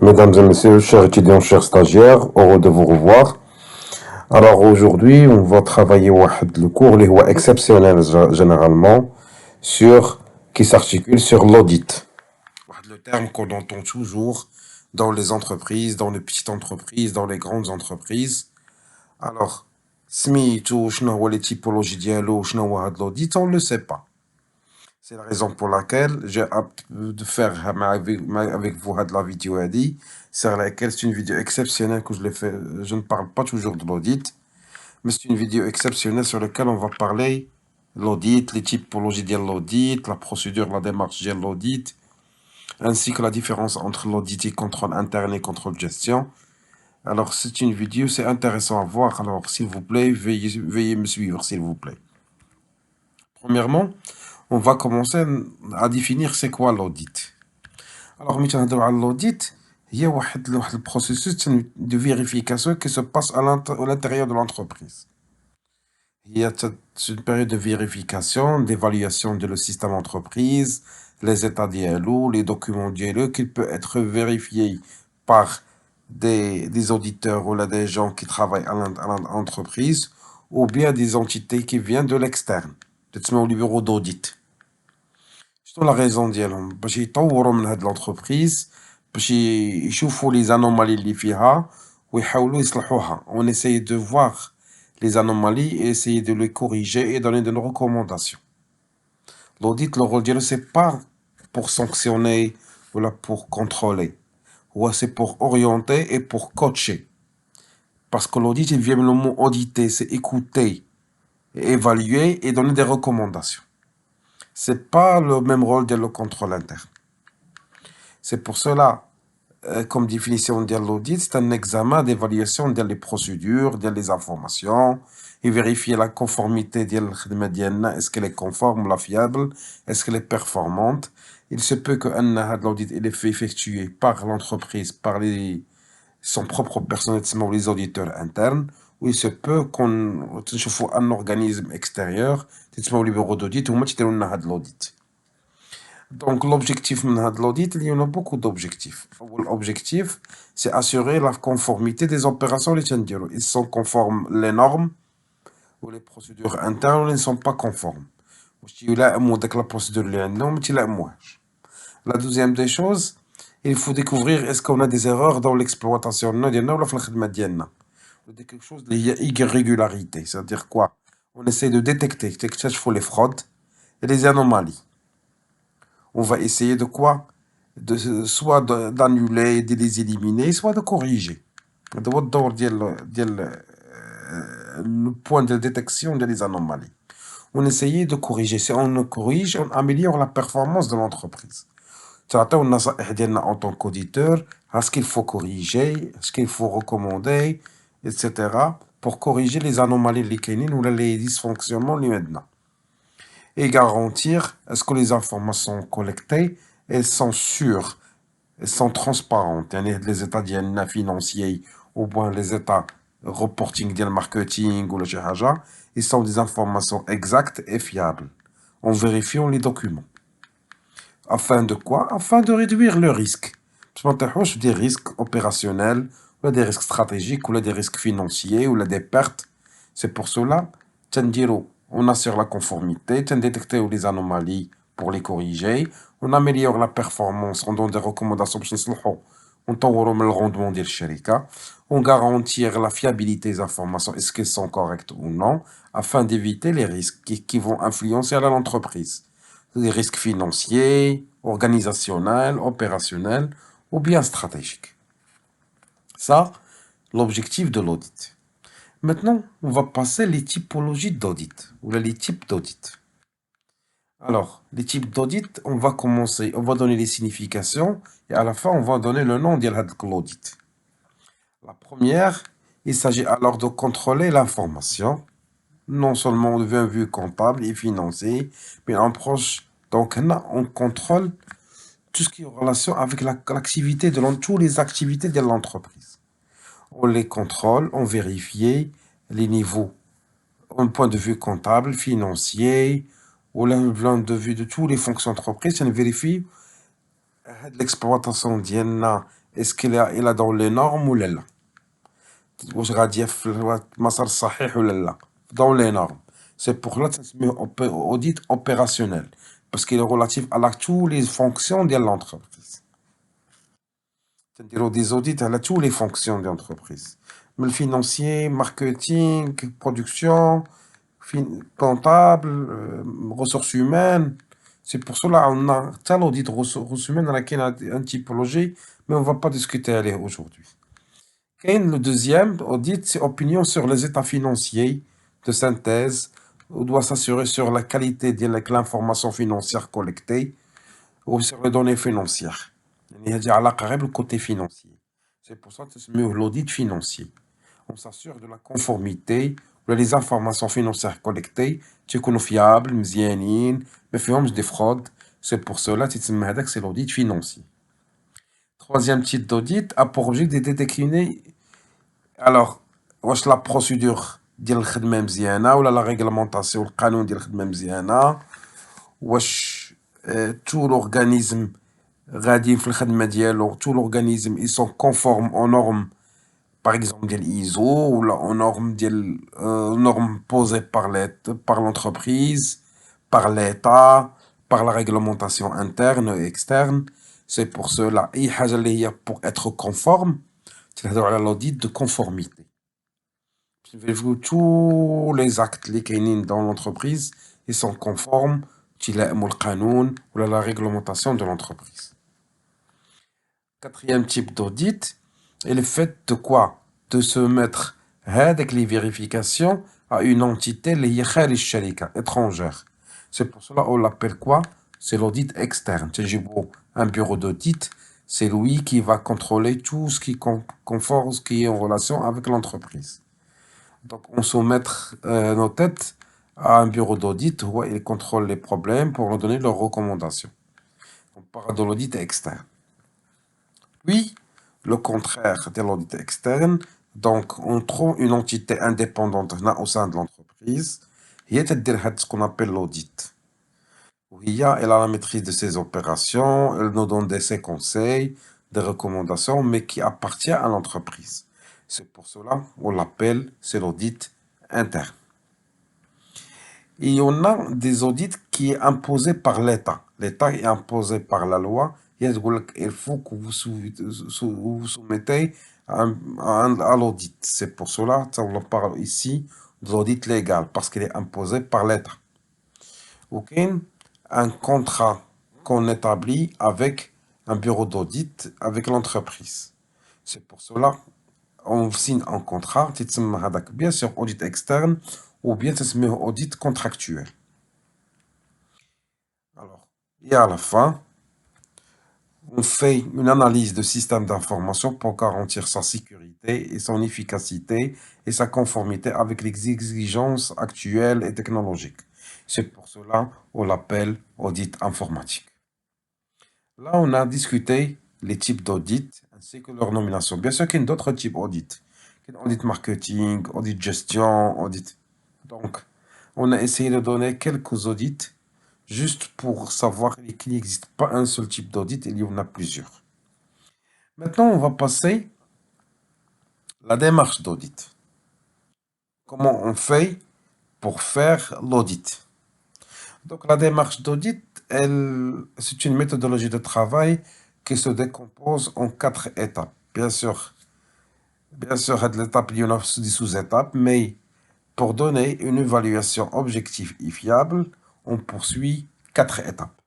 Mesdames et messieurs, chers étudiants, chers stagiaires, heureux de vous revoir. Alors aujourd'hui, on va travailler le cours les هو exceptionnel généralement sur qui s'articule sur l'audit. Le terme qu'on entend toujours dans les entreprises, dans les petites entreprises, dans les grandes entreprises. Alors, سميتو شنو هو les typologies ديالو شنو هو هاد l'audit, on ne le sait pas. C'est la raison pour laquelle j'ai hâte de faire avec vous la vidéo sur laquelle c'est une vidéo exceptionnelle que je l'ai fait. Je ne parle pas toujours de l'audit, mais c'est une vidéo exceptionnelle sur laquelle on va parler l'audit, les typologies de l'audit, la procédure, la démarche de l'audit, ainsi que la différence entre l'audit et contrôle interne et contrôle gestion. Alors, c'est une vidéo, c'est intéressant à voir. Alors, s'il vous plaît, veuillez me suivre, s'il vous plaît. Premièrement, on va commencer à définir c'est quoi l'audit. Alors, l'audit, il y a un processus de vérification qui se passe à l'intérieur de l'entreprise. Il y a une période de vérification, d'évaluation de le système entreprise, les états d'ILO, les documents d'ILO, qui peut être vérifié par des auditeurs ou là, des gens qui travaillent à l'entreprise, ou bien des entités qui viennent de l'externe, au bureau d'audit. شنو لا ريزون ديالهم باش يطوروا من هاد لونتربريز باش يشوفوا لي زانومالي اللي فيها ويحاولوا يصلحوها on essaye de voir les anomalies et essayer de les corriger et donner des recommandations. L'audit, le rôle ديالو c'est pas pour sanctionner ou là pour contrôler ou c'est pour orienter et pour coacher, parce que l'audit il vient le mot auditer, c'est écouter, évaluer et donner des recommandations. C'est pas le même rôle de le contrôle interne. C'est pour cela, comme définition de l'audit, c'est un examen d'évaluation des procédures, des informations, et vérifier la conformité de l'khidma, est-ce qu'elle est conforme, la fiable, est-ce qu'elle est performante. Il se peut que l'audit il est fait effectuer par l'entreprise, par son propre personnel, les auditeurs internes, ou il se peut qu'on trouve un organisme extérieur, le bureau d'audit, ou l'audit. Donc, l'objectif de l'audit, il y en a beaucoup d'objectifs. L'objectif, c'est assurer la conformité des opérations. Ils sont conformes les normes ou les procédures internes, ils ne sont pas conformes. La procédure, la deuxième des choses, il faut découvrir est-ce qu'on a des erreurs dans l'exploitation ou quelque chose de irrégularité. C'est-à-dire quoi? On essaie de détecter les fraudes et les anomalies. On va essayer de quoi? Soit d'annuler, de les éliminer, soit de corriger. Le point de détection des anomalies. On essaye de corriger. Si on corrige, on améliore la performance de l'entreprise. En tant qu'auditeur, ce qu'il faut corriger, ce qu'il faut recommander, etc. pour corriger les anomalies ou les dysfonctionnements maintenant. Et garantir est-ce que les informations collectées elles sont sûres, elles sont transparentes. Les états financiers ou bien les états reporting du marketing ou le haja, ils sont des informations exactes et fiables en vérifiant les documents. Afin de quoi? Afin de réduire le risque. Des risques opérationnels, ou des risques stratégiques, ou des risques financiers, ou des pertes. C'est pour cela, on assure la conformité, on détecte les anomalies pour les corriger, on améliore la performance, on donne des recommandations pour on le rendement des sharika, on garantit la fiabilité des informations, est-ce qu'elles sont correctes ou non, afin d'éviter les risques qui vont influencer l'entreprise. Les risques financiers, organisationnels, opérationnels ou bien stratégiques. Ça, l'objectif de l'audit. Maintenant, on va passer les typologies d'audit, ou les types d'audit. Alors, les types d'audit, on va commencer, on va donner les significations, et à la fin, on va donner le nom de l'audit. La première, il s'agit alors de contrôler l'information, non seulement de vue comptable et financier, mais en proche. Donc, on contrôle tout ce qui est en relation avec l'activité toutes les activités de l'entreprise. On les contrôle, on vérifie les niveaux, un point de vue comptable, financier, ou d'un point de vue de toutes les fonctions d'entreprise, on vérifie l'exploitation d'IENA, est-ce qu'il a dans les normes ou là? واش غادية في المسار الصحيح ولا لا؟ dans les normes. C'est pour là تسميه audit opérationnel parce qu'il est relatif à tous les fonctions de l'entreprise. تنديرو des audits على tous les fonctions de l'entreprise. من financier, marketing, production, comptable, ressources humaines. C'est pour cela on a حتى l'audit ressources humaines راه كاين un typologie, mais on va pas discuter عليه aujourd'hui. Et le deuxième audit, c'est opinion sur les états financiers de synthèse. On doit s'assurer sur la qualité de l'information financière collectée ou sur les données financières. Il y a le côté financier. C'est pour ça que c'est mieux l'audit financier. On s'assure de la conformité les informations financières collectées, tu connais fiables, mzianines, mais fiables des fraudes. C'est pour cela que c'est l'audit financier. Troisième type d'audit a pour objectif de décliner alors, واش la procédure ديال الخدمة مزيانة ولا la réglementation القانون ديال الخدمة مزيانة واش tout l'organisme غادي في الخدمة ديالو tout l'organisme ils sont conformes aux normes par exemple ديال ISO ولا aux normes ديال normes posées par l'entreprise par l'État par la réglementation interne et externe. C'est pour cela أي حاجة اللي هي pour être conforme تنهضروا على l'audit de conformité. Tous les actes اللي كاينين dans l'entreprise ils sont conformes تيلائموا القانون ولا la réglementation de l'entreprise. Quatrième type d'audit est le fait de quoi? De se mettre هذيك les vérifications à une entité اللي هي خارج الشركة étrangère. C'est pour cela on l'appelle quoi? C'est l'audit externe. تجيبوا un bureau d'audit, c'est lui qui va contrôler tout ce qui conforme, ce qui est en relation avec l'entreprise. Donc, on soumet nos têtes à un bureau d'audit où il contrôle les problèmes pour nous donner leurs recommandations. On parle de l'audit externe. Puis, le contraire de l'audit externe, donc on trouve une entité indépendante au sein de l'entreprise, et c'est ce qu'on appelle l'audit. Elle a la maîtrise de ses opérations, elle nous donne ses conseils, des recommandations, mais qui appartient à l'entreprise. C'est pour cela qu'on l'appelle, c'est l'audit interne. Et on a des audits qui est imposé par l'État. L'État est imposé par la loi. Il faut que vous vous soumettez à l'audit. C'est pour cela qu'on parle ici de l'audit légal, parce qu'il est imposé par l'État. Ok? Un contrat qu'on établit avec un bureau d'audit, avec l'entreprise. C'est pour cela on signe un contrat, bien sûr audit externe ou bien audit contractuel. Alors, et à la fin, on fait une analyse de système d'information pour garantir sa sécurité et son efficacité et sa conformité avec les exigences actuelles et technologiques. C'est pour cela qu'on l'appelle audit informatique. Là, on a discuté les types d'audit ainsi que leur nomination. Bien sûr qu'il y a d'autres types d'audit. Audit marketing, audit gestion, audit. Donc, on a essayé de donner quelques audits juste pour savoir qu'il n'existe pas un seul type d'audit, il y en a plusieurs. Maintenant, on va passer à la démarche d'audit. Comment on fait pour faire l'audit? Donc, la démarche d'audit, c'est une méthodologie de travail qui se décompose en 4 étapes. Bien sûr, l'étape, il y en a des sous-étapes, mais pour donner une évaluation objective et fiable, on poursuit 4 étapes.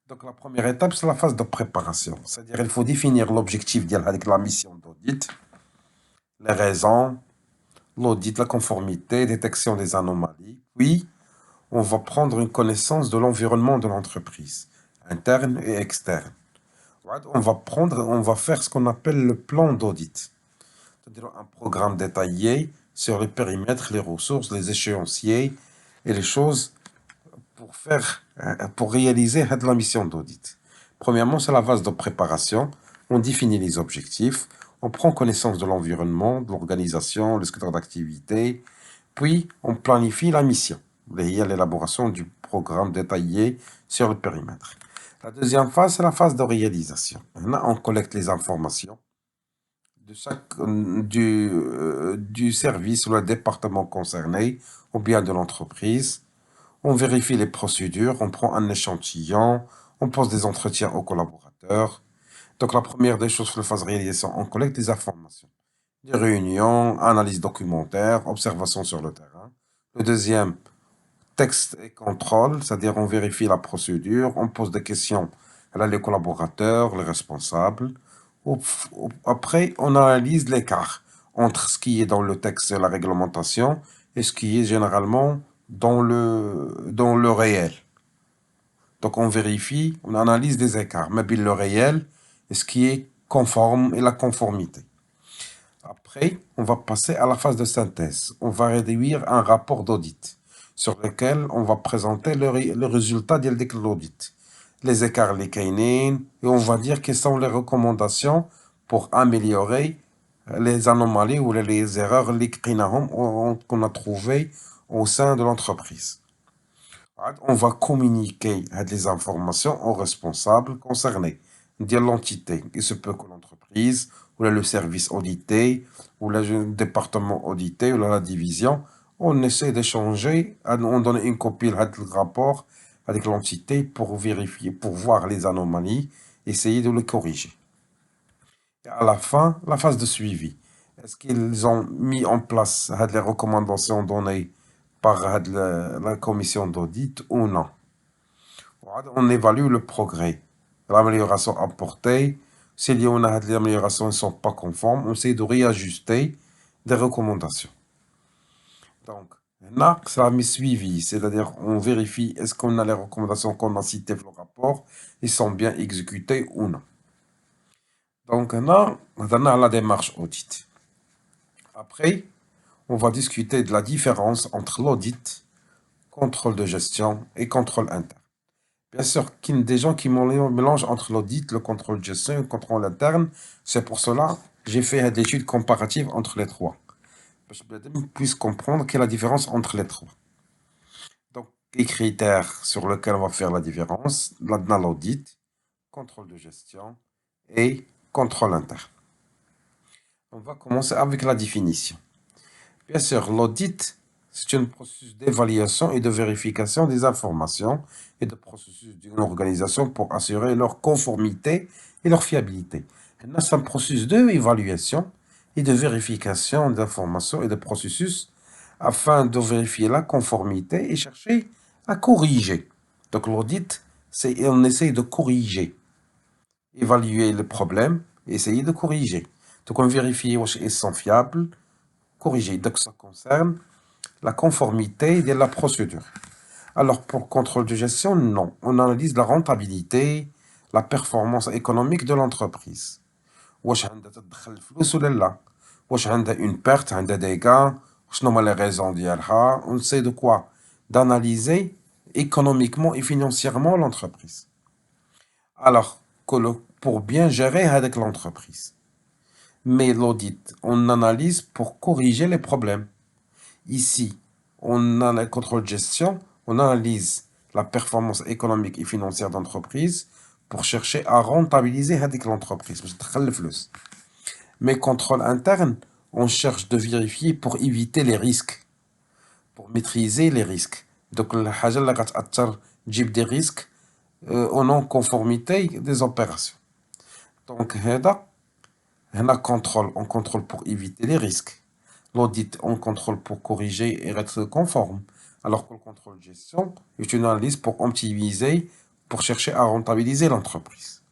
Donc la première étape, c'est la phase de préparation. C'est-à-dire il faut définir l'objectif avec la mission d'audit, les raisons, l'audit, la conformité, détection des anomalies. Puis, on va prendre une connaissance de l'environnement de l'entreprise, interne et externe. On va faire ce qu'on appelle le plan d'audit. C'est-à-dire un programme détaillé sur les périmètres, les ressources, les échéanciers et les choses pour réaliser la mission d'audit. Premièrement, c'est la phase de préparation. On définit les objectifs, on prend connaissance de l'environnement, de l'organisation, le secteur d'activité, puis on planifie la mission. Il y a l'élaboration du programme détaillé sur le périmètre. La deuxième phase, c'est la phase de réalisation. Là, on collecte les informations de du service ou le département concerné, ou bien de l'entreprise. On vérifie les procédures, on prend un échantillon, on pose des entretiens aux collaborateurs. Donc, la première des choses, la phase de réalisation, on collecte des informations. Des réunions, analyse documentaire, observation sur le terrain. Le deuxième, texte et contrôle, c'est-à-dire on vérifie la procédure, on pose des questions à les collaborateurs, les responsables. Après, on analyse l'écart entre ce qui est dans le texte et la réglementation et ce qui est généralement dans le réel. Donc on vérifie, on analyse des écarts, mais bien le réel et ce qui est conforme et la conformité. Après, on va passer à la phase de synthèse. On va réduire un rapport d'audit sur lequel on va présenter le résultat de l'audit. Les écarts, les kainines, et on va dire quelles sont les recommandations pour améliorer les anomalies ou les erreurs qu'on a trouvées au sein de l'entreprise. On va communiquer les informations aux responsables concernés de l'entité. Il se peut que l'entreprise, ou le service audité, ou le département audité, ou la division, on essaie d'échanger, on donne une copie du rapport avec l'entité pour vérifier, pour voir les anomalies, essayer de les corriger. Et à la fin, la phase de suivi. Est-ce qu'ils ont mis en place les recommandations données par la commission d'audit ou non? On évalue le progrès, l'amélioration apportée. S'il y a des améliorations qui ne sont pas conformes, on essaie de réajuster des recommandations. Donc, là, ça a mis suivi, c'est-à-dire on vérifie est-ce qu'on a les recommandations qu'on a citées dans le rapport, ils sont bien exécutées ou non. Donc là, on a la démarche audit. Après, on va discuter de la différence entre l'audit, contrôle de gestion et contrôle interne. Bien sûr, des gens qui mélangent entre l'audit, le contrôle de gestion et le contrôle interne. C'est pour cela que j'ai fait des études comparatives entre les trois. Pour que les puissent comprendre quelle est la différence entre les trois. Donc, les critères sur lesquels on va faire la différence, dans l'audit, contrôle de gestion et contrôle interne. On va commencer avec la définition. Bien sûr, l'audit, c'est un processus d'évaluation et de vérification des informations et de processus d'une organisation pour assurer leur conformité et leur fiabilité. C'est un processus d'évaluation et de vérification d'informations et de processus afin de vérifier la conformité et chercher à corriger. Donc l'audit, c'est on essaye de corriger, évaluer le problème et essayer de corriger. Donc on vérifie si sont fiables, corriger. Donc ça concerne la conformité de la procédure. Alors pour contrôle de gestion, non. On analyse la rentabilité, la performance économique de l'entreprise. واش عندها تدخل الفلوس ولا لا واش عندها une perte عندها des gains شنو هما les raisons ديالها on sait de quoi d'analyser économiquement et financièrement l'entreprise. Alors pour bien gérer avec l'entreprise. Mais l'audit, on analyse pour corriger les problèmes. Ici, on a le contrôle de gestion, on analyse la performance économique et financière d'entreprise pour chercher à rentabiliser avec l'entreprise. Mais contrôle interne, on cherche de vérifier pour éviter les risques, pour maîtriser les risques. Donc, la حاجة اللي غتأثر تجيب des risques en non-conformité des opérations. Donc, هنا contrôle, on contrôle pour éviter les risques. L'audit, on contrôle pour corriger et être conforme. Alors que le contrôle de gestion est une analyse pour optimiser, pour chercher à rentabiliser l'entreprise.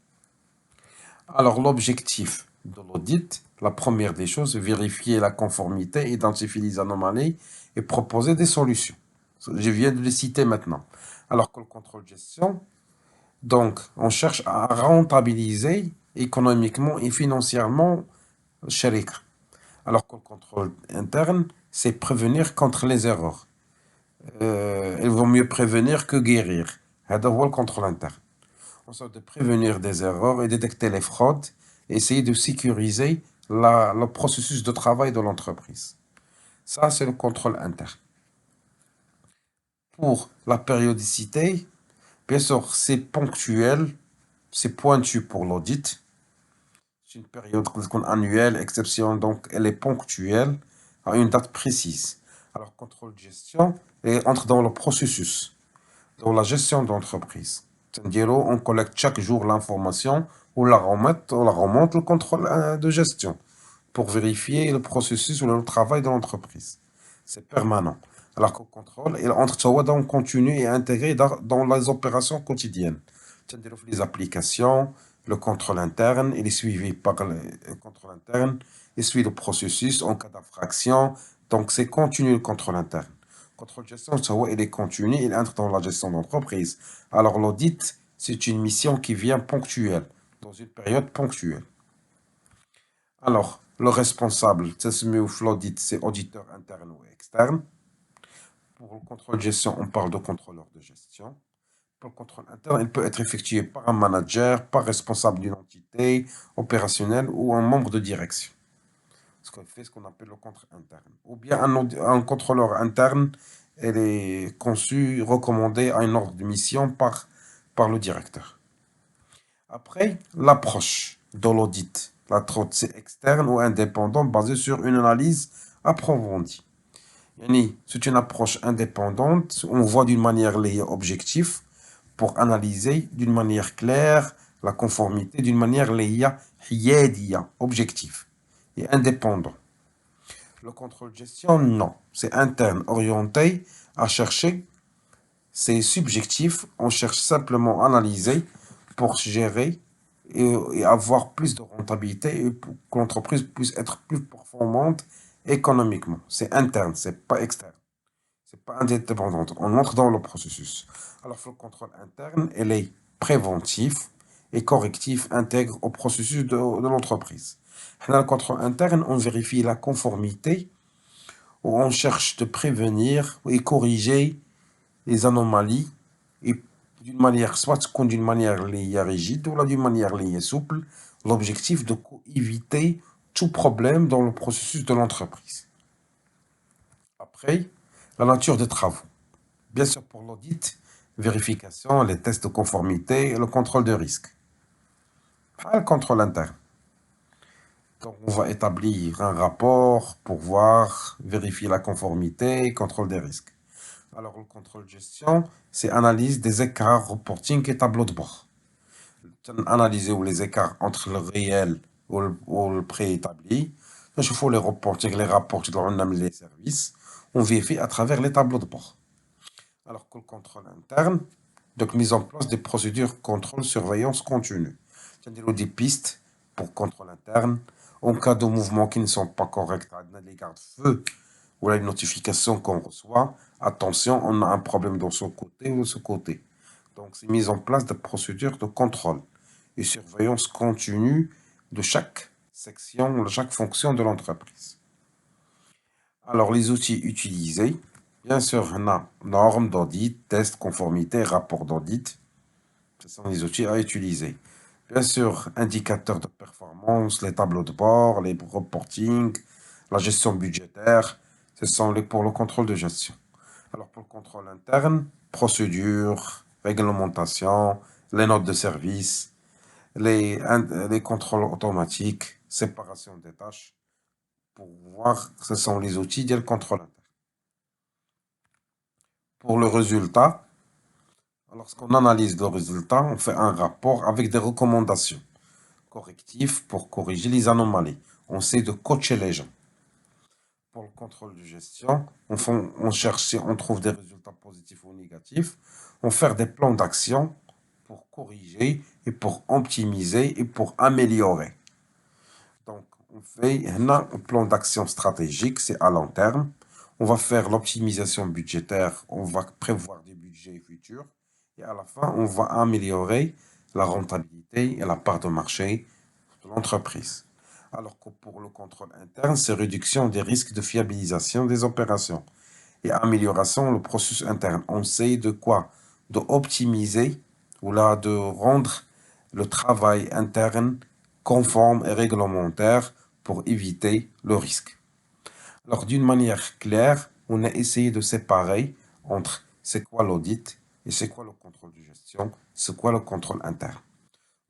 Alors l'objectif de l'audit, la première des choses, c'est vérifier la conformité, identifier les anomalies et proposer des solutions. Je viens de les citer maintenant. Alors que le contrôle de gestion, donc, on cherche à rentabiliser économiquement et financièrement Sharika. Alors que le contrôle interne, c'est prévenir contre les erreurs. Il vaut mieux prévenir que guérir. هذا هو le contrôle interne. On sorte de prévenir des erreurs et détecter les fraudes, et essayer de sécuriser le processus de travail de l'entreprise. Ça, c'est le contrôle interne. Pour la périodicité, bien sûr, c'est ponctuel, c'est pointu pour l'audit. C'est une période annuelle, exception, donc elle est ponctuelle à une date précise. Alors, contrôle de gestion entre dans le processus, dans la gestion d'entreprise. C'est-à-dire, on collecte chaque jour l'information ou la remonte le contrôle de gestion pour vérifier le processus ou le travail de l'entreprise. C'est permanent. Alors qu'au contrôle, il entre dans le continu et intégré dans les opérations quotidiennes. C'est-à-dire les applications, le contrôle interne, il est suivi par le contrôle interne, il suit le processus en cas d'infraction. Donc c'est continu le contrôle interne. Le contrôle de gestion, il est continu, il entre dans la gestion d'entreprise. Alors l'audit, c'est une mission qui vient ponctuelle, dans une période ponctuelle. Alors, le responsable, l'audit, c'est auditeur interne ou externe. Pour le contrôle de gestion, on parle de contrôleur de gestion. Pour le contrôle interne, il peut être effectué par un manager, par responsable d'une entité opérationnelle ou un membre de direction. Ce qu'on fait, ce qu'on appelle le contrôle interne. Ou bien un contrôleur interne, elle est conçu, recommandé à une ordre de mission par le directeur. Après, l'approche de l'audit. La fraude, c'est externe ou indépendant, basée sur une analyse approfondie. C'est une approche indépendante, on voit d'une manière liée objective pour analyser d'une manière claire la conformité, d'une manière liée objective et indépendant. Le contrôle de gestion, non, c'est interne, orienté à chercher, c'est subjectif, on cherche simplement à analyser pour gérer et avoir plus de rentabilité et pour que l'entreprise puisse être plus performante économiquement. C'est interne, c'est pas externe. C'est pas indépendant. On entre dans le processus. Alors, le contrôle interne, elle est préventif et correctif, intègre au processus de l'entreprise. Dans le contrôle interne, on vérifie la conformité ou on cherche de prévenir et corriger les anomalies et d'une manière, soit d'une manière liée rigide ou d'une manière liée souple, l'objectif de éviter tout problème dans le processus de l'entreprise. Après, la nature des travaux. Bien sûr, pour l'audit, vérification, les tests de conformité et le contrôle de risque. Le contrôle interne. Donc, on va établir un rapport pour voir, vérifier la conformité, contrôle des risques. Alors, le contrôle de gestion, c'est analyse des écarts, reporting et tableau de bord. Analyser les écarts entre le réel ou le préétabli. Il faut les reporting, les rapports de les services. On vérifie à travers les tableaux de bord. Alors que le contrôle interne, donc mise en place des procédures contrôle surveillance continue. C'est-à-dire des pistes pour contrôle interne. En cas de mouvements qui ne sont pas corrects, les garde-feux ou la notification qu'on reçoit, attention, on a un problème de ce côté ou de ce côté. Donc, c'est mise en place de procédures de contrôle et surveillance continue de chaque section, de chaque fonction de l'entreprise. Alors, les outils utilisés, bien sûr, on a normes d'audit, tests, conformité, rapport d'audit. Ce sont les outils à utiliser. Bien sûr, indicateurs de performance, les tableaux de bord, les reporting, la gestion budgétaire. Ce sont pour le contrôle de gestion. Alors, pour le contrôle interne, procédures, réglementation, les notes de service, les contrôles automatiques, séparation des tâches. Pour voir, ce sont les outils du contrôle interne. Pour le résultat, lorsqu'on analyse le résultat, on fait un rapport avec des recommandations correctives pour corriger les anomalies. On sait de coacher les gens. Pour le contrôle de gestion, on cherche si on trouve des résultats positifs ou négatifs. On fait des plans d'action pour corriger et pour optimiser et pour améliorer. Donc, on fait un plan d'action stratégique, c'est à long terme. On va faire l'optimisation budgétaire, on va prévoir des budgets futurs. Et à la fin, on va améliorer la rentabilité et la part de marché de l'entreprise. Alors que pour le contrôle interne, c'est réduction des risques de fiabilisation des opérations et amélioration le processus interne. On sait de quoi? De optimiser ou là de rendre le travail interne conforme et réglementaire pour éviter le risque. Alors d'une manière claire, on a essayé de séparer entre c'est quoi l'audit et c'est quoi le contrôle de gestion, c'est quoi le contrôle interne.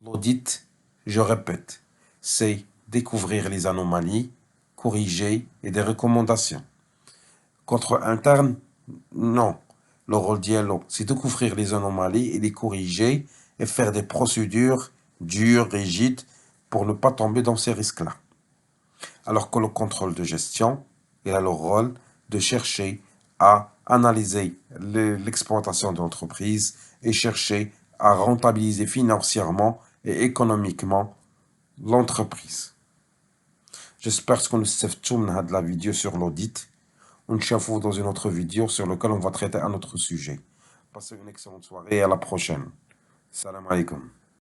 L'audit, je répète, c'est découvrir les anomalies, corriger et des recommandations. Contrôle interne, non. Le rôle d'ILO, c'est découvrir les anomalies et les corriger et faire des procédures dures, rigides, pour ne pas tomber dans ces risques-là. Alors que le contrôle de gestion, il a le rôle de chercher à analyser l'exploitation de l'entreprise et chercher à rentabiliser financièrement et économiquement l'entreprise. J'espère que nous avons de la vidéo sur l'audit. On se retrouve dans une autre vidéo sur laquelle on va traiter un autre sujet. Passez une excellente soirée et à la prochaine. Salam alaikum.